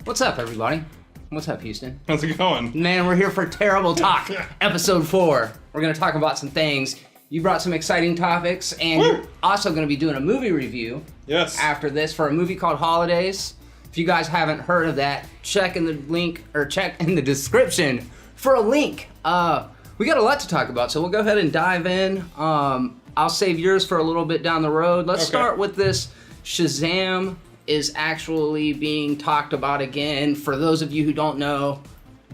What's up, everybody? What's up, Houston? How's it going? Man, we're here for Terrible Talk, episode 4. We're going to talk about some things. You brought some exciting topics, and you're also going to be doing a movie review. Yes. After this for a movie called Holidays. If you guys haven't heard of that, check in the link, or check in the description for a link. We got a lot to talk about, so we'll go ahead and dive in. I'll save yours for a little bit down the road. Let's start with this. Shazam is actually being talked about again. For those of you who don't know,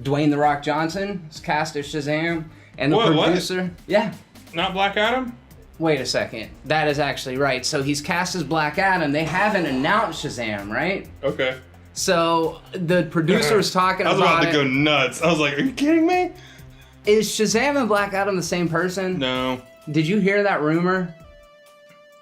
Dwayne "The Rock" Johnson is cast as Shazam, and the producer. What? Yeah. Not Black Adam? Wait a second. That is actually right. So he's cast as Black Adam. They haven't announced Shazam, right? Okay. So the producer's talking about it. I was about to go nuts. I was like, are you kidding me? Is Shazam and Black Adam the same person? No. Did you hear that rumor?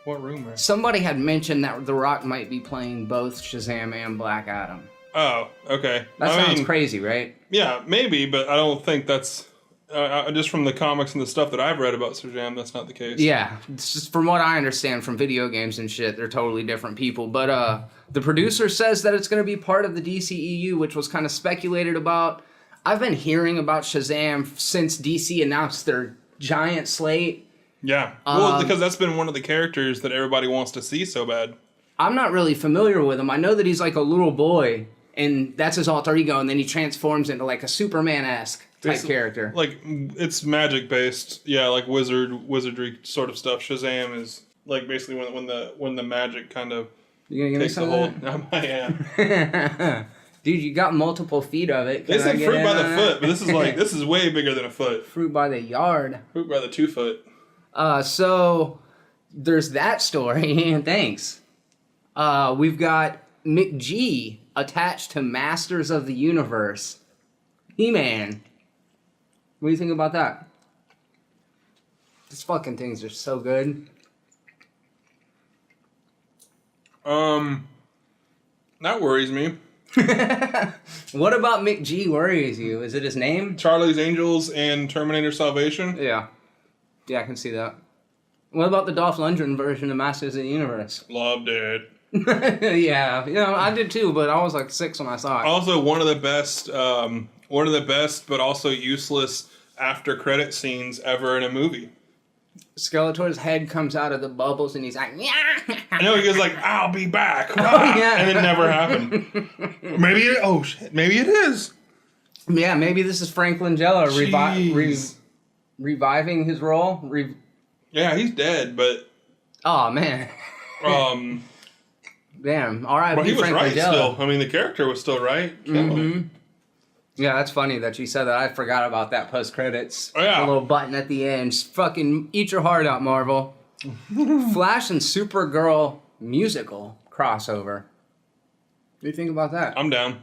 What rumor? Somebody had mentioned that The Rock might be playing both Shazam and Black Adam. Oh, okay. That sounds crazy, right? Yeah, maybe, but I don't think that's... just from the comics and the stuff that I've read about Shazam, that's not the case. Yeah, it's just from what I understand from video games and shit, they're totally different people. But the producer says that it's going to be part of the DCEU, which was kind of speculated about. I've been hearing about Shazam since DC announced their giant slate. Yeah, well, because that's been one of the characters that everybody wants to see so bad. I'm not really familiar with him. I know that he's like a little boy, and that's his alter ego, and then he transforms into like a Superman-esque type character. Like, it's magic-based, yeah, like wizardry sort of stuff. Shazam is like basically when the magic kind of takes a hold. I am. Dude, you got multiple feet of it. They said fruit by the foot, but this is way bigger than a foot. Fruit by the yard. Fruit by the 2 foot. So there's that story. Thanks. We've got McG attached to Masters of the Universe. He-Man. What do you think about that? These fucking things are so good. That worries me. What about McG worries you? Is it his name? Charlie's Angels and Terminator Salvation? Yeah. Yeah, I can see that. What about the Dolph Lundgren version of Masters of the Universe? Loved it. Yeah, I did too, but I was like 6 when I saw it. Also, one of the best, but also useless after credit scenes ever in a movie. Skeletor's head comes out of the bubbles and he's like, yeah. I know, he goes like, I'll be back. Oh, yeah. And it never happened. Maybe it is. Yeah, maybe this is Frank Langella reviving his role. Yeah, he's dead, but... Oh, man. Damn, all right. But he was right still. I mean, the character was still right. Mm-hmm. Yeah, that's funny that you said that. I forgot about that post-credits. Oh, yeah. The little button at the end. Just fucking eat your heart out, Marvel. Flash and Supergirl musical crossover. What do you think about that? I'm down.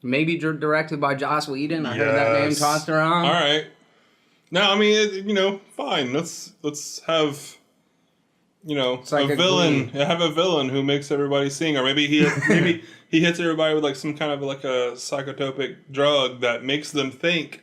Maybe directed by Joss Whedon. I heard that name tossed around. All right. No, I mean, fine. Let's have... a villain. Have a villain who makes everybody sing, or maybe he hits everybody with like some kind of like a psychotropic drug that makes them think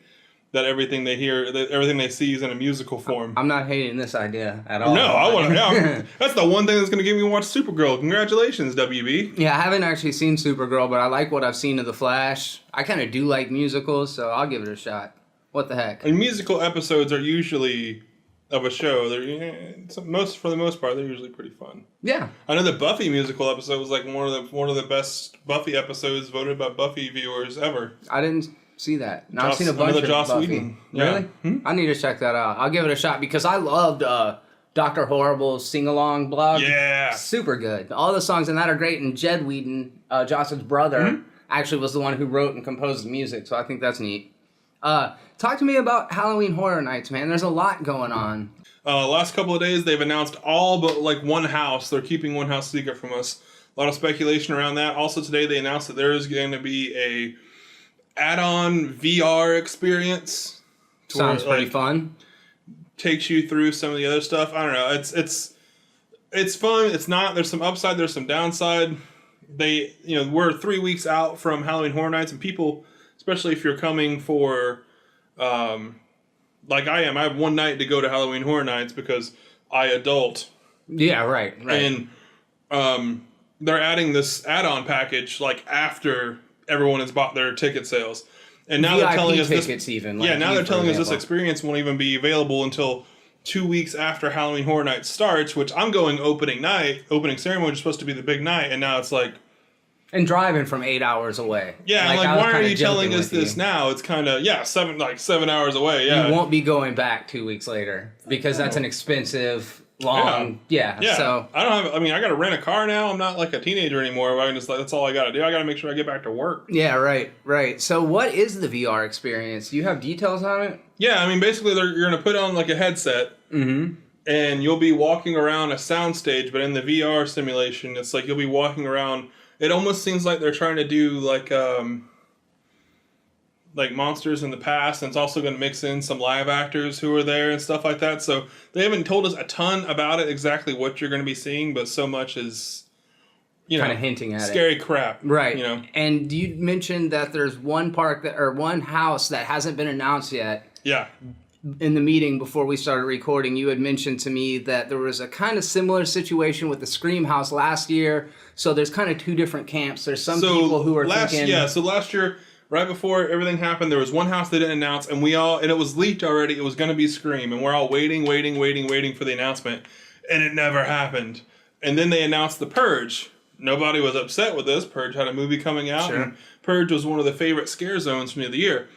that everything they hear, that everything they see is in a musical form. I'm not hating this idea at all. No, I want to. Yeah, that's the one thing that's going to get me to watch Supergirl. Congratulations, WB. Yeah, I haven't actually seen Supergirl, but I like what I've seen of the Flash. I kind of do like musicals, so I'll give it a shot. What the heck? And musical episodes are usually. Of a show, for the most part, they're usually pretty fun. Yeah, I know the Buffy musical episode was like one of the best Buffy episodes voted by Buffy viewers ever. I didn't see that. Now I've seen a bunch of Joss Buffy. Whedon. Really? Hmm? I need to check that out. I'll give it a shot because I loved Dr. Horrible's sing-along blog. Yeah, super good. All the songs in that are great. And Jed Whedon, Joss's brother, actually was the one who wrote and composed the music. So I think that's neat. Talk to me about Halloween Horror Nights, man. There's a lot going on. Last couple of days, they've announced all but like one house. They're keeping one house secret from us. A lot of speculation around that. Also today, they announced that there is going to be a add-on VR experience. Sounds pretty fun. Takes you through some of the other stuff. I don't know. It's fun. It's not. There's some upside. There's some downside. We're 3 weeks out from Halloween Horror Nights, and people, especially if you're coming for, like I am, I have one night to go to Halloween Horror Nights because I adult. Yeah, right. And they're adding this add-on package like after everyone has bought their ticket sales. And now VIP they're telling us tickets this. even. Yeah, now they're telling us this experience won't even be available until 2 weeks after Halloween Horror Nights starts, which I'm going opening night. Opening ceremony is supposed to be the big night, and now it's like... And driving from 8 hours away. Yeah, like why are you telling us this now? It's kind of, 7 hours away, yeah. You won't be going back 2 weeks later, because that's an expensive, long, yeah. So I got to rent a car now. I'm not like a teenager anymore. I can just that's all I got to do. I got to make sure I get back to work. Yeah, right. So what is the VR experience? Do you have details on it? Yeah, I mean, basically you're going to put on like a headset. Mm-hmm. And you'll be walking around a soundstage, but in the VR simulation, it's like you'll be walking around. It almost seems like they're trying to do like monsters in the past, and it's also going to mix in some live actors who are there and stuff like that. So they haven't told us a ton about it, exactly what you're going to be seeing, but so much is, kind of hinting at scary crap, right? And you mentioned that there's one house that hasn't been announced yet. Yeah. In the meeting before we started recording, you had mentioned to me that there was a kind of similar situation with the Scream house last year. So there's kind of two different camps. There's some people who are thinking... Yeah, so last year, right before everything happened, there was one house they didn't announce, and it was leaked already. It was going to be Scream, and we're all waiting for the announcement, and it never happened. And then they announced The Purge. Nobody was upset with this. Purge had a movie coming out, and Purge was one of the favorite scare zones from the year.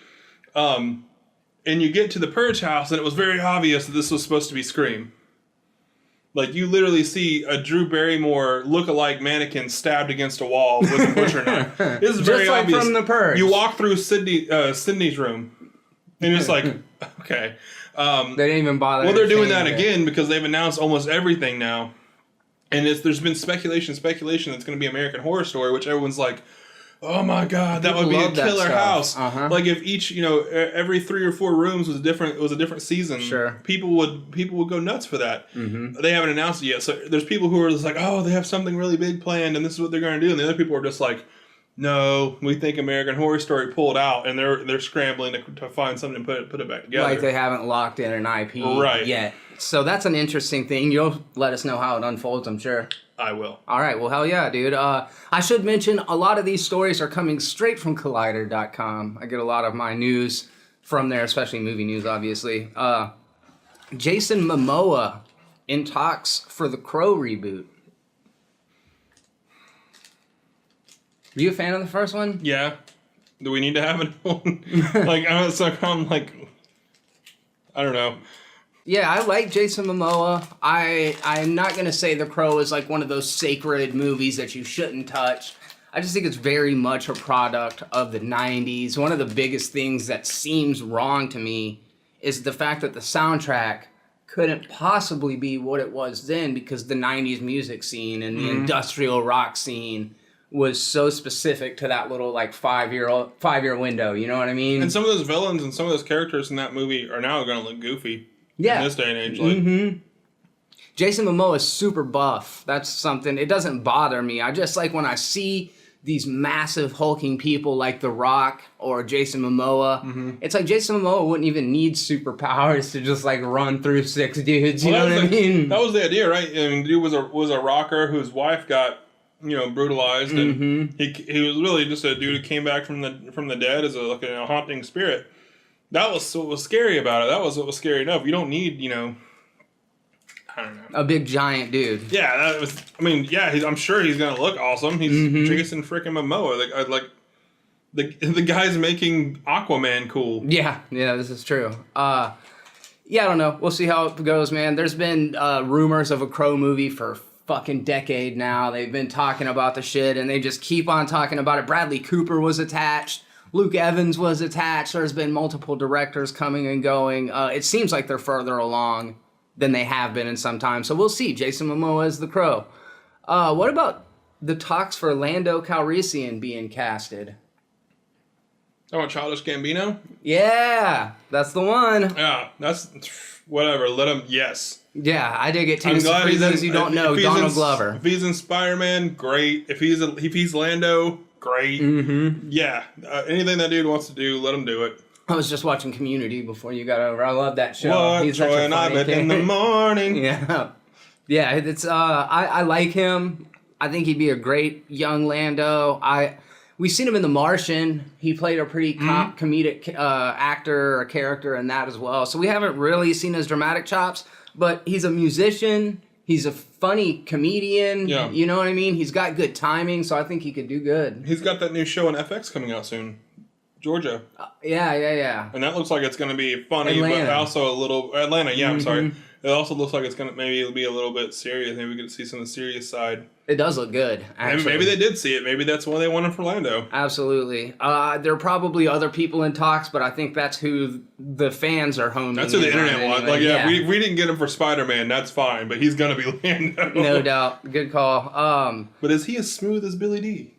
And you get to the Purge house, and it was very obvious that this was supposed to be Scream. Like, you literally see a Drew Barrymore look-alike mannequin stabbed against a wall with a butcher knife. This is very like obvious. From The Purge. You walk through Sydney's room, and it's like, okay. They didn't even bother. Well, they're doing that again because they've announced almost everything now. And there's been speculation that's going to be American Horror Story, which everyone's like, oh my God, that would be a killer house. Like if each, every 3 or 4 rooms was a different season. Sure. People would go nuts for that. Mm-hmm. They haven't announced it yet. So there's people who are just like, oh, they have something really big planned and this is what they're going to do. And the other people are just like, no, we think American Horror Story pulled out, and they're scrambling to find something and put it back together. Like they haven't locked in an IP yet. So that's an interesting thing. You'll let us know how it unfolds, I'm sure. I will. All right. Well, hell yeah, dude. I should mention a lot of these stories are coming straight from Collider.com. I get a lot of my news from there, especially movie news, obviously. Jason Momoa in talks for the Crow reboot. Are you a fan of the first one? Yeah. Do we need to have another one? I don't know. Yeah, I like Jason Momoa. I'm not going to say The Crow is like one of those sacred movies that you shouldn't touch. I just think it's very much a product of the 90s. One of the biggest things that seems wrong to me is the fact that the soundtrack couldn't possibly be what it was then because the 90s music scene and the industrial rock scene was so specific to that little like 5-year window. You know what I mean? And some of those villains and some of those characters in that movie are now going to look goofy. Yeah. In this day and age. Jason Momoa is super buff. That's something. It doesn't bother me. I just like when I see these massive hulking people like The Rock or Jason Momoa. It's like Jason Momoa wouldn't even need superpowers to just like run through 6 dudes. You know what I mean? That was the idea, right? I mean, the dude was a rocker whose wife got brutalized, and he was really just a dude who came back from the dead as a haunting spirit. That was what was scary about it. That was what was scary enough. You don't need, I don't know, a big giant dude. Yeah, that was. I mean, yeah, I'm sure he's gonna look awesome. He's Jason freaking Momoa. Like the guy's making Aquaman cool. Yeah, this is true. I don't know. We'll see how it goes, man. There's been rumors of a Crow movie for fucking decade now. They've been talking about the shit, and they just keep on talking about it. Bradley Cooper was attached. Luke Evans was attached. There's been multiple directors coming and going. It seems like they're further along than they have been in some time. So we'll see. Jason Momoa is the Crow. What about the talks for Lando Calrissian being casted? Oh, about Childish Gambino? Yeah, that's the one. Yeah, that's whatever. Let him. Yes. Yeah, I dig it too. For reasons you don't know, Donald Glover. If he's in Spider-Man, great. If he's Lando, great. Yeah, anything that dude wants to do, let him do it. I was just watching Community before you got over. I love that show. What? He's Troy such a and I funny met kid. in the morning. Yeah. It's I like him. I think he'd be a great young Lando. we've seen him in The Martian. He played a pretty comedic actor or character in that as well. So we haven't really seen his dramatic chops, but he's a musician. He's a funny comedian. Yeah. You know what I mean? He's got good timing, so I think he could do good. He's got that new show on FX coming out soon. Georgia. Yeah. And that looks like it's going to be funny, Atlanta. but also a little... Atlanta, yeah, I'm sorry. It also looks like it's going to maybe be a little bit serious. Maybe we get to see some of the serious side. It does look good, actually. Maybe they did see it. Maybe that's why they wanted for Lando. Absolutely. There are probably other people in talks, but I think that's who the fans are homing. That's who the internet wants. Like, yeah. we didn't get him for Spider-Man. That's fine, but he's going to be Lando. No doubt. Good call. But is he as smooth as Billy D?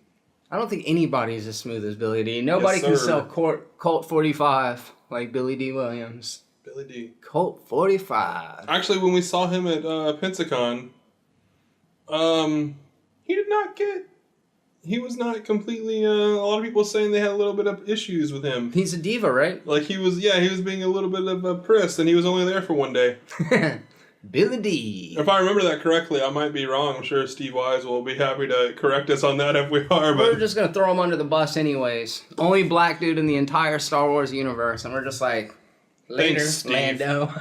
I don't think anybody's as smooth as Billy D. Nobody can sell Colt 45 like Billy D. Williams. Billy D. Colt 45. Actually, when we saw him at Pensacon, he did not get... He was not completely... a lot of people saying they had a little bit of issues with him. He's a diva, right? Like, he was being a little bit of a priss, and he was only there for one day. Billy D. If I remember that correctly, I might be wrong. I'm sure Steve Wise will be happy to correct us on that if we are. But we're just going to throw him under the bus anyways. Only black dude in the entire Star Wars universe, and we're just like, later, thanks, Steve. Lando.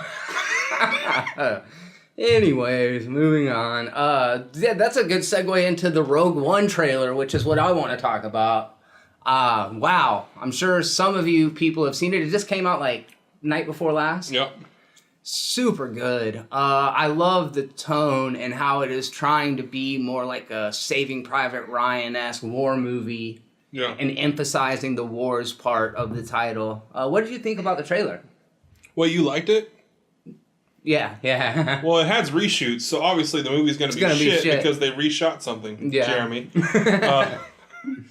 Anyways, moving on. Yeah, that's a good segue into the Rogue One trailer, which is what I want to talk about. Wow. I'm sure some of you people have seen it. It just came out like night before last. Yep. Super good. I love the tone and how it is trying to be more like a Saving Private Ryan-esque war movie. Yeah. And emphasizing the wars part of the title. What did you think about the trailer? Well, you liked it? Yeah. Well, it has reshoots, so obviously the movie's going to be shit because they reshot something, Jeremy.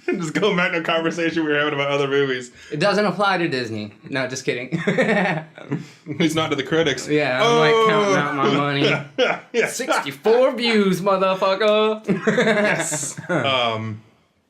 Just going back to a conversation we were having about other movies. It doesn't apply to Disney. No, just kidding. It's not to the critics. Yeah, I'm like counting out my money. Yeah. 64 views, motherfucker. Yes.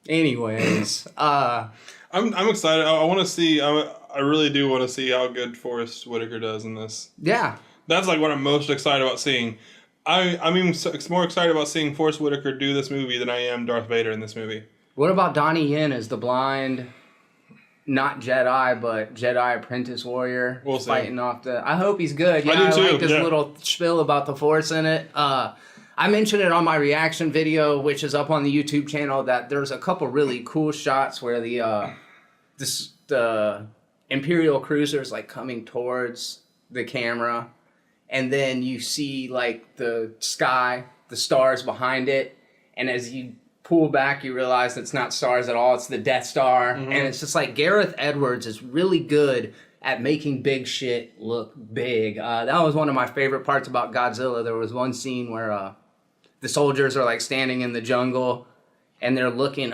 Anyways, I'm excited. I want to see. I really do want to see how good Forrest Whitaker does in this. Yeah. That's like what I'm most excited about seeing. I'm even more excited about seeing Forrest Whitaker do this movie than I am Darth Vader in this movie. What about Donnie Yen as the blind, not Jedi, but Jedi apprentice warrior? We'll see. Fighting off the... I hope he's good. Yeah, I do too. like this little spiel about the Force in it. I mentioned it on my reaction video, which is up on the YouTube channel, that there's a couple really cool shots where the Imperial cruiser is like coming towards the camera, and then you see like the sky, the stars behind it, and as you pull back, you realize it's not stars at all. It's the Death Star. Mm-hmm. And it's just like Gareth Edwards is really good at making big shit look big. That was one of my favorite parts about Godzilla. There was one scene where the soldiers are like standing in the jungle and they're looking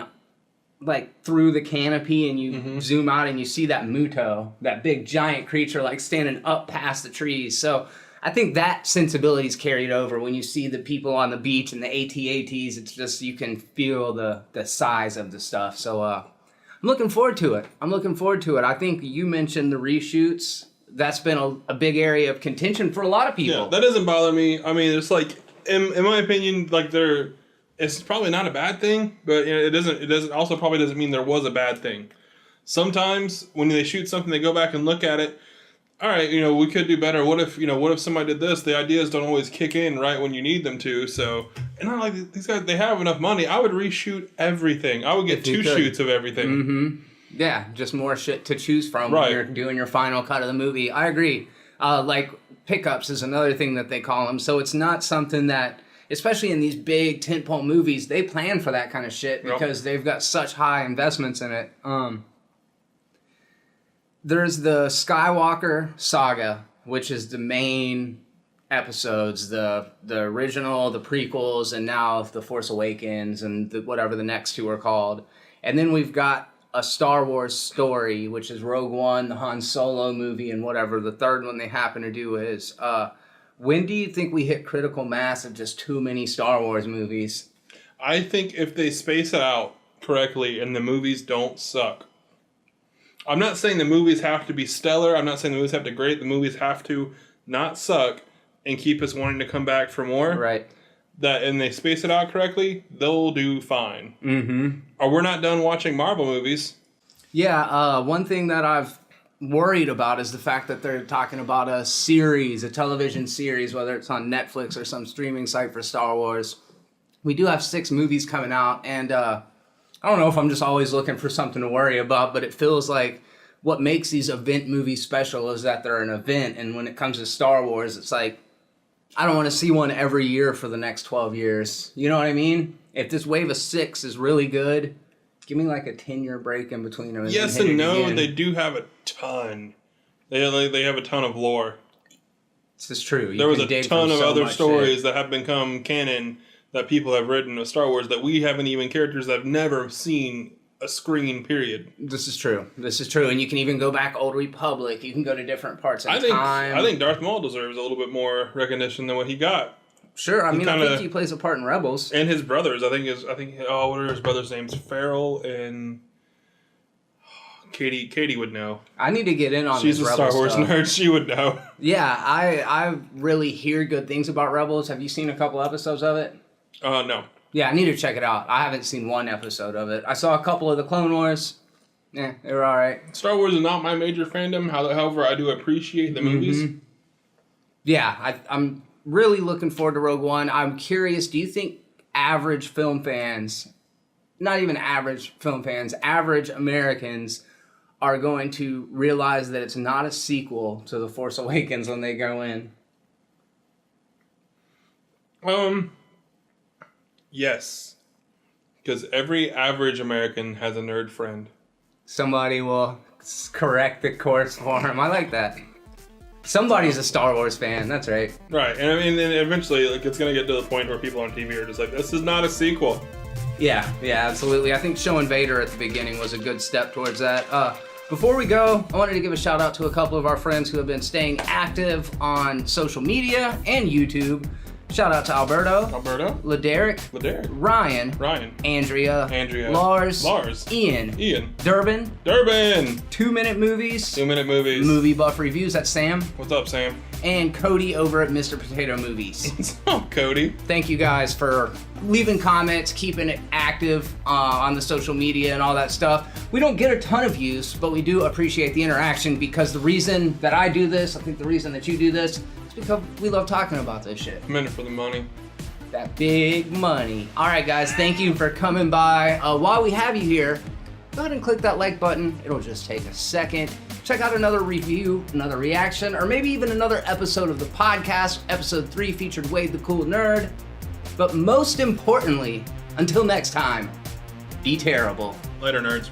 like through the canopy, and you zoom out and you see that Muto, that big giant creature like standing up past the trees. So I think that sensibility is carried over when you see the people on the beach and the AT-ATs. It's just, you can feel the size of the stuff. So I'm looking forward to it. I think you mentioned the reshoots. That's been a big area of contention for a lot of people. Yeah, that doesn't bother me. I mean, it's like, in my opinion, like it's probably not a bad thing, but it doesn't also probably doesn't mean there was a bad thing. Sometimes when they shoot something, they go back and look at it. All right, we could do better. What if somebody did this? The ideas don't always kick in right when you need them to. So, and I like these guys, they have enough money. I would reshoot everything. I would get 2 shoots of everything. Mm-hmm. Yeah, just more shit to choose from when you're doing your final cut of the movie. I agree. Like pickups is another thing that they call them. So it's not something that, especially in these big tentpole movies, they plan for that kind of shit because they've got such high investments in it. There's the Skywalker saga, which is the main episodes, the original, the prequels, and now The Force Awakens, and whatever the next 2 are called. And then we've got a Star Wars story, which is Rogue One, the Han Solo movie, and whatever the third one they happen to do is. When do you think we hit critical mass of just too many Star Wars movies? I think if they space it out correctly and the movies don't suck. I'm not saying the movies have to be stellar. I'm not saying the movies have to be great. The movies have to not suck and keep us wanting to come back for more. Right. and they space it out correctly, they'll do fine. Mm-hmm. Or we're not done watching Marvel movies. Yeah, one thing that I've worried about is the fact that they're talking about a television series, whether it's on Netflix or some streaming site for Star Wars. We do have 6 movies coming out, and I don't know if I'm just always looking for something to worry about, but it feels like what makes these event movies special is that they're an event, and when it comes to Star Wars, it's like, I don't want to see one every year for the next 12 years. You know what I mean? If this wave of 6 is really good, give me like a 10-year break in between them. Yes and no, they do have a ton. They have a ton of lore. This is true. There was a ton of other stories that have become canon that people have written of Star Wars that we haven't even, characters that have never seen a screen, period. This is true. And you can even go back Old Republic. You can go to different parts of time. I think Darth Maul deserves a little bit more recognition than what he got. Sure, I think he plays a part in Rebels. And his brothers, what are his brothers' names? Farrell and Katie would know. I need to get in on She's this a Rebels Star Wars stuff. nerd. She would know. Yeah, I really hear good things about Rebels. Have you seen a couple episodes of it? No. Yeah, I need to check it out. I haven't seen one episode of it. I saw a couple of the Clone Wars. Yeah, they were all right. Star Wars is not my major fandom. However, I do appreciate the movies. Yeah, I'm really looking forward to Rogue One. I'm curious, do you think average film fans, not even average film fans, average Americans are going to realize that it's not a sequel to The Force Awakens when they go in? Yes. Because every average American has a nerd friend. Somebody will correct the course for him. I like that. Somebody's a Star Wars fan. That's right. Right. And I mean, and eventually, it's going to get to the point where people on TV are just like, this is not a sequel. Yeah, absolutely. I think showing Vader at the beginning was a good step towards that. Before we go, I wanted to give a shout out to a couple of our friends who have been staying active on social media and YouTube. Shout out to Alberto, Laderick, Ryan, Andrea, Lars, Ian, Durbin, 2-Minute Movies, Movie Buff Reviews, that's Sam. What's up, Sam? And Cody over at Mr. Potato Movies. What's up, Cody? Thank you guys for leaving comments, keeping it active on the social media and all that stuff. We don't get a ton of views, but we do appreciate the interaction, because the reason that I do this, I think the reason that you do this, because we love talking about this shit. I'm in it for the money. That big money. All right, guys, thank you for coming by. While we have you here, go ahead and click that like button. It'll just take a second. Check out another review, another reaction, or maybe even another episode of the podcast. Episode 3 featured Wade the Cool Nerd. But most importantly, until next time, be terrible. Later, nerds.